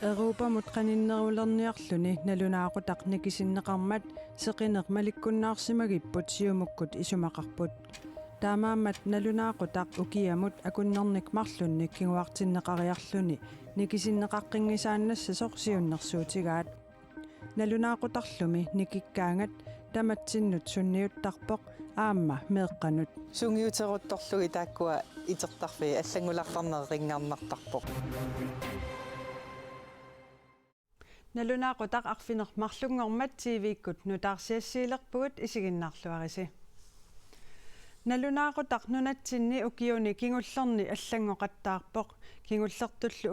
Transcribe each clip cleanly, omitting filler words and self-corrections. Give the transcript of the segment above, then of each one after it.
Europa mutqaninnerulerniarluni nalunaaqutaq nikisinneqarmat seqineq malikkunnaarsimagipput siumukkut isumaqarput taamaammat nalunaaqutaq ukiamut akunnernik marlunnik kiguartinneqariarluni nikisinneqaqqingisaannassa sorsiunnersuutigaat nalunaaqutaqlumi nikikkaangat tamattinnut sunniuttarpoq aamma meeqqanut sungiuteruttorlugi taakkua itertarfi аллангулаарларнерингарнартарпоq nalunaaqutaq arfinermarlungormat TV-ikkut nutaarsiassiilerpugut isiginnaarluarisi nalunaaqutaq nunatsinni ukiuni kingullerni аллангоqattaarpoq kingullertullu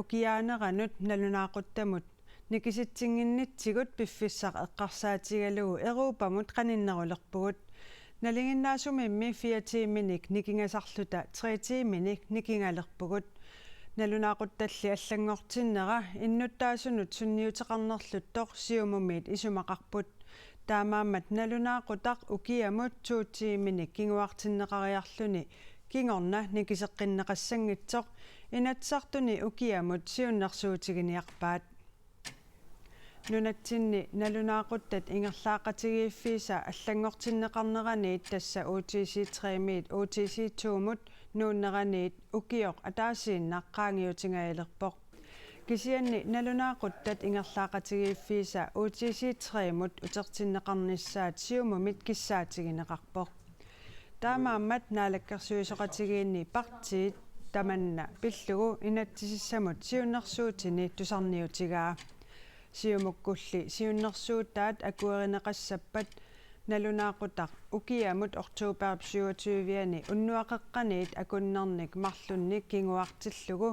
ukiaaneranut nalunaaquttamut nikisitsinginnitsigut piffissaq eqqarsaatigalugu erupamut qaninnerulerpugut nalinginnaasumimmi 4 minik nikingasarluta 3 minik nikingalerpugut nalunaaquttalli allangortinnera innuttaasunut sunniuteqarnerluttoq siumumit isumaqarput taamaammat nalunaaqutaq ukiamut 2 minik kinguartinneqariarluni kingorna nikiseqqinneqassangitsoq inatsartuni ukiamut siunnersuutiginiarpaat nunatsinni nalunaaquttat ingerlaaqatigiiffiisa allangortinneqarneraniit tassa OTC 3-miit OTC 2-mut nuunneraniit ukioq ataasiinnaqqaangiutingailerpoq kisianni nalunaaquttat ingerlaaqatigiiffiisa OTC 3-mut utertinneqarnissaat siumumit kissaatigineqarpoq taamaammat naalakkersuisoqatigiinni partiit tamanna pillugu inatsisissamut siunnersuutini tusarniutigaa siumukkulli siunnersuuttaat akuerineqassappat nalunaaqutaq ukiamut oktober 27-ani unnuaqeqqaniit akunnernik marlunnik kinguartillugu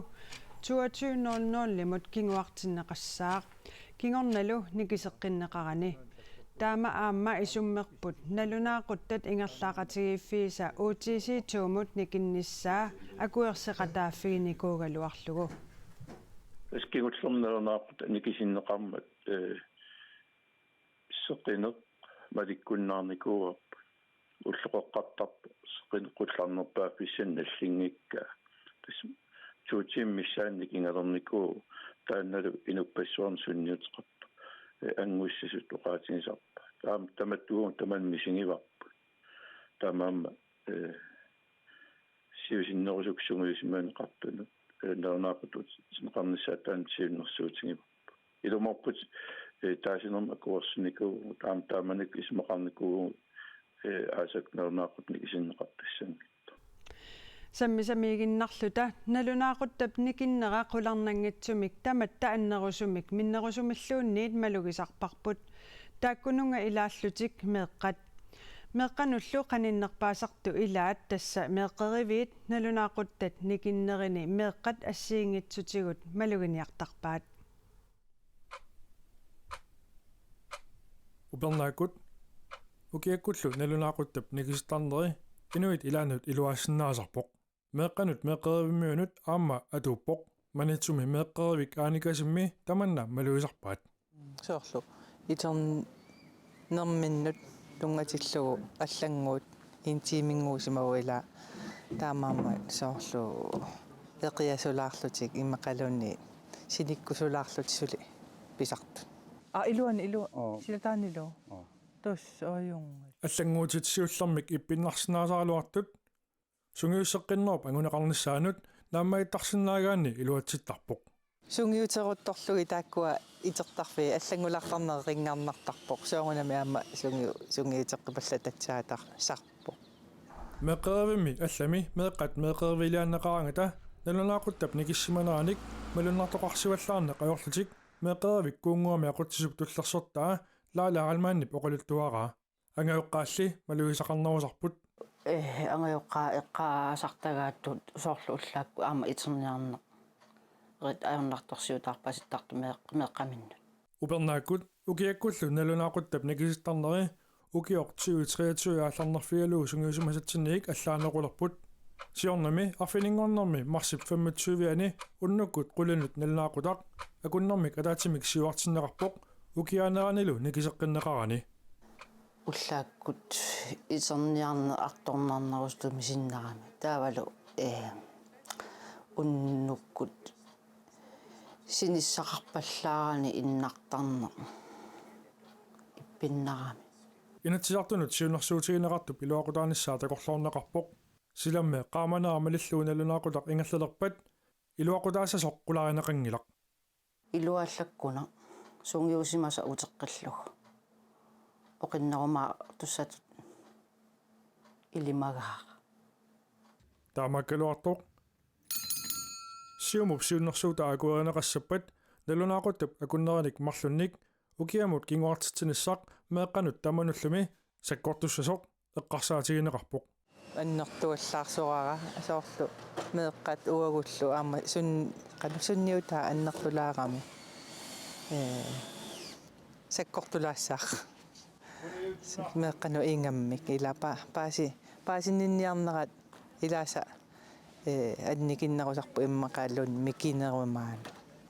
22:00-limut kinguartinneqassaaq kingornalu nikiseqqinneqarani taama aamma isummerput nalunaaquttat ingerlaaqatigiiffiisa OTC 2-mut nikinnissaa akuerseqataaffiginikuugaluarlugu скигутсэрнернаақут никисиннеқармат сеқинеқ маликкуннаарникууап уллоқоққартарп сеқинеққулларнерпаа писсан аллингикка тас чуутиммиссаанник ингалерникуу таанналу инуппассуарн сунниутеқарп ангуиссасут оқаатигисарпа таам таматтугун таман мисигиварпу таамаама сиусиннерусуксунгуисимаанеқартуну наунаақутут синеқарниссаатаан сиуннерсуутигип илуморпут таасинерма куорсиникуу тааманик исмақарникуу аасак наунаақутник исиннеқартассани саммисамигиннарлута налунаақуттап никиннера қуларнангитсумик таматта аннерусумик миннерусумиллуунниит малугисарпарпут тааккунунга илааллутик меэққат меэққануллу қаниннерпаасарту илаат тасса меэққеривиит налунаақуттат никиннерини меэққат ассиингитсутигут малугиниартарпаат упернаакут укиаккуллу налунаақуттап никистарнери инуит илаанут илуаассиннаасарпоқ меэққанут меэққеривиммиунут аама атууппоқ манитсуми меэққеривик ааникасимми таманна малуисарпаат соорлу итерн нерминнут тунгатиллугу аллангуут интимингуусимауила таамаама соорлу эқиасулаарлутик иммақалуунни синиккусулаарлутисули писарту илуа силатаанилу тос оюнга аллангуутитсиуллэрмик иппиннарсинаасаалуартут сунгиуссеққиннерп ангунеқарниссаанут нааммаиттарсинаагаани илуатситтарпоқ сунгиутерутторлуги тааккуа итертарфи аллангулаарларнерингарнартарпоқ соорунами аама сунгиутерқипалла татсаатар сарпоқ меққеривими аллами меққат меққеривилиааннеқарангата налунаақуттап никиссиманааник малуннартоқарсиваллаарне қайорлутик меққеривик куунгуами ақутсисуп туллерсортаа лаалааралмааннип оқалуттуараа ангаюққаалли малуисақарнерусарпут ангаюққаа эққаасартагааттут соорлу уллаакку аама итерниарне рит аернарторсиутаарпаситтарту меққаминнут упернааккут укиаккуллу налунаақуттап никиситтарнери укиоқ 2023 аалларнерфигалуу сунгиусумасатсинниик аллаанеқулерпут сиорнами арфинингорнерми марсип 25-ани уннуккут қулунут налунаақутақ акуннэрмик атаатимик сиуартиннеқарпоқ укиаанеранилу никисеққиннеқарани уллааккут исерниарне арторнаарнерустуми синнарами таавалу уннуккут синиссақарпаллаарани иннартарне иппиннарами Инатсиартунут сиунерсуутигинеқартуп илуақутааниссаа такорлоорнеқарпоқ силамме qaamanaarmalilluunalunaaqutak ingallalерпат илуақутаассасоқ qularinеқангилақ илуааллаккуна сунгиусимаса утеққиллуг оқиннерумаа туссатут илимагаа таамаккалуартоқ сиумуп сиуннерсуута акуеринеқассаппат налунаақуттап акуннераник марлунник укиамут кингуартитсиниссақ меэққанут тамануллуми саккортуссасоқ эққарсаатигинеқарпоқ аннертуаллаарсуараа асоорлу меэққат уагуллу аама сунниутаа аннертулаарами саккортулаассаақ меэққану ингаммик илапа паасиннинниарнерат илааса анникиннерусарпу иммақааллун микинеруимаан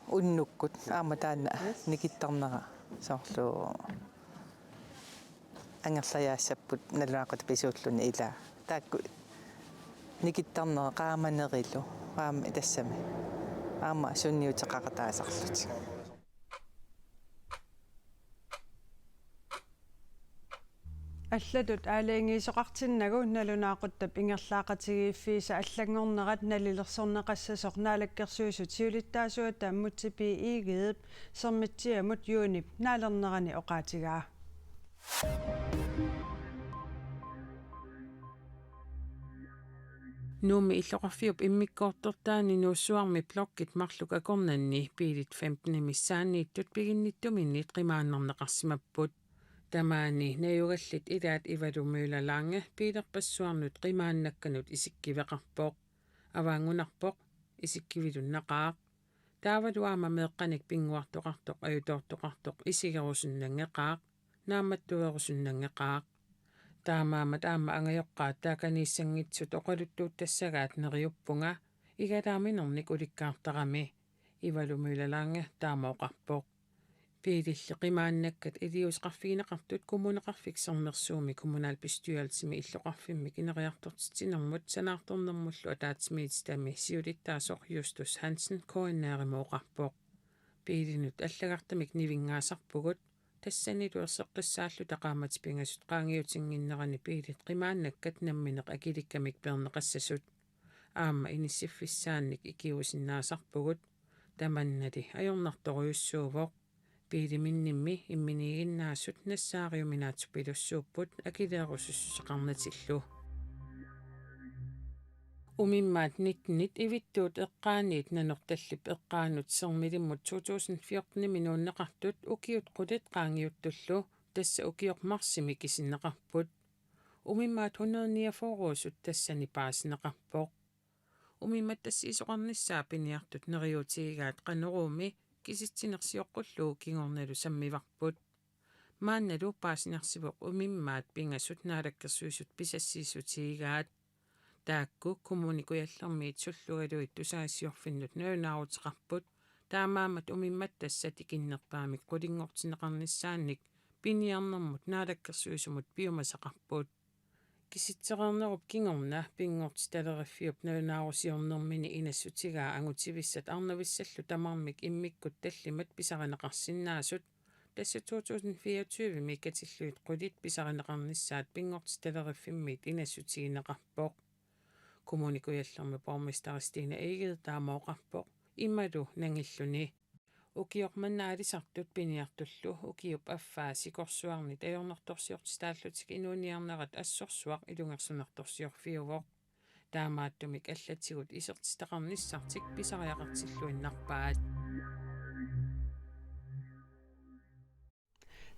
уннуккут аама таана никиттарнера соорлу ангерлаяассаппут налуақут писууллуни ила таакку никиттарнера qaamanerилу аама тассами аама сунниутеқақатаасарлут аллатут аалингиисоқартиннагу налунаақуттап ингерлаақатигииффииса аллангорнерат налилерсорнеқассасоқ наалаккерсуисут сиулиттаасуа тааммутсипи иигиип сермитсиамут юунип наалернерани оқаатигаа Nuumi illoqarfiup immikkoortortaani nuussuarmi blokkit marluk akornanni piilit 15 missaanniittut piginnittuminniit qimaannerneqarsimapput tamaani nayugallit ilaat ivalumyulalaanga piilerpassuarnut qimaannakkanut isikkiveqarpoq avaangunarpoq isikkivilunnaqaaq taavaluaama meeqqanik pinguartoqartoq ajutortoqartoq isigerusunnangeqaaq naammattuerusunnangeqaaq таамаамат аама ангаёққаат тааканииссангитсут оқалуттуут тассагаат нериуппунга игалааминерник уликкаартарами ивалумилалаанга таамаоқарпоқ пиилилли қимааннаккат илиусқарфигинеқартут коммунеқарфиксернерсууми коммунаал пистуалсими иллоқарфимми кинериартортитинермут санаарторнермуллу атаатсмиитстами сиулиттаасоқ Justus Hansen коиннааримооқарпоқ пиилинут аллагартамик нивингаасарпугут тассани туерсеққиссааллу тақаамат пингасут qaangiutinnginnerani piilit qimaannakkat nammineq akilikkamik perneqassasut aama inissiffissaannik ikiusinnaasarpugut tamannati ajornartoruyussuuvoq piiliminnimmi imminiginnaassut nassaariuminaatsu pilussuupput akileerususseqarnatillu umimmaat nitnit ivittuut eqqaaniit nanortallip eqqaanut sermilimmut 2014 minuunneqartut ukiut qulit qaangiuttullu tassa ukiormarsimi kisinneqarput umimmaat 149 tassani paasneqarpoq umimmat tassiisoqarnissaa piniartut neriutigigaat qaneruumi kisitsinersioqqullu kingornalu sammivarput maannalu paasinersivoq umimmaat pingassut naalakkersuisut pisassiisutigigaat taakku kommunikujallermiit sullugaluit tusaassiorfinnut nuunaaruteqarput taamaamat umimmat tassati kinnerpaamik qulingortineqarnissaannik piniarnermut naalakkersuisumut piumasaqarput kisitseqernerup kingorna pingortitaleriffiup nuunaarusiornermini inassutigaa angutivissat arnavissallu tamarmik immikkut tallimat pisarineqarsinnaasut tassa 2024 mikkatilluit qulit pisarineqarnissaat pingortitaleriffimmit inassutigineqarpoq kommunikujallermi pormestaristiina igid taamooqarpoq immalu nangilluni ukiormannaalisartut piniartullu ukiup affaa sikorsuarnit ajornertorsiortitaallutik inuuniarnerat assorsuaq ilungersunertorsiorfiuvoq taamaattumik allatigut isertitaqarnissartik pisariaqartilluinnarpaat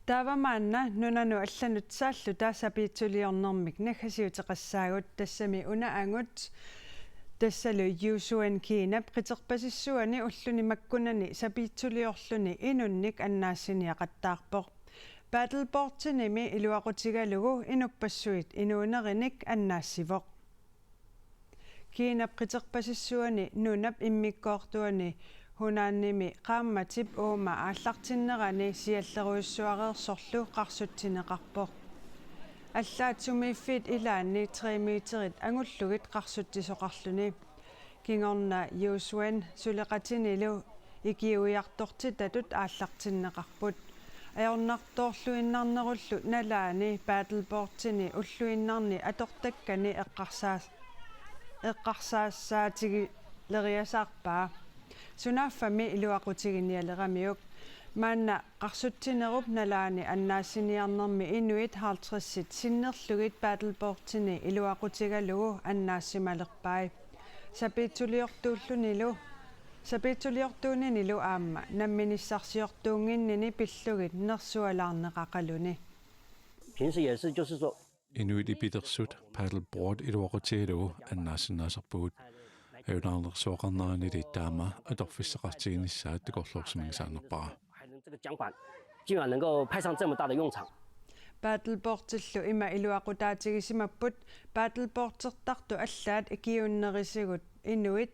таавамаанна нунану алланутсааллу таасапиитсулиорнэрмик наггасиутеқассаагут тассами унаангут тассалу юсуан кинап қитерпасиссуани уллуни маккунани сапиитсулиорлуни инунник аннаассиниақаттаарпоқ баттлбортиними илуақутигалугу инуппассуит инуунериник аннаассивоқ кинап қитерпасиссуани нунап иммиккоортуани хунаанними qaammatip uuma ааллартиннерани сиаллеруйуссуареерсорлу қарсутсинеқарпоқ аллаатсумииффит илаанни 3 метрит ангуллугит qarsuttиsoqarluni kingorna Josuan suleqatinilу икиуиартортит татут ааллартиннеқарпут аёрнарторлуиннарнеруллу налаани падлбортини уллуиннарни атортаккани эққарсаассаатиги лериасаарпаа сунаффами илуақутигиниалерамиук маанна қарсуттинеруп налаани аннаассиниарнэрми инуит хаалтрissит синнерлугит падлбортини илуақутигалугу аннаассималерпай сапиитсулиортуунинилу аама намминиссарсиортуунгиннини пиллугит нерсуалаарнеқақалуни 平时也是，就是说 Inuit ipitersut paddleboard iluaqutigilugu annaasinnaasarpugut ajunаарnersuoqarnaanili taama atorfissaqartiginissaat tukorluorsumingsaanerpara 还能这个桨板居然能够派上这么大的用场。 paddleboardillu ima iluaqutaatigisimapпут paddleboardsertartu аллаат икиуннерисигут inuit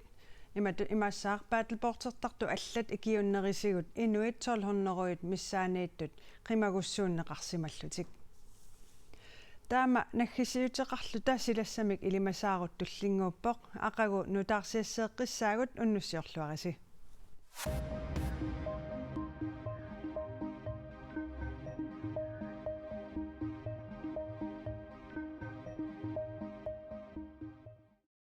имассаар paddleboardsertartu аллат икиуннерисигут inuit 1200-руит миссаанииттут qimagussuunneqarsimallutик таама наггисиутеқарлута силассамик илимасаарут туллингууппоқ ақагу нутаарсиассеэққиссаагут уннуссиорлуариси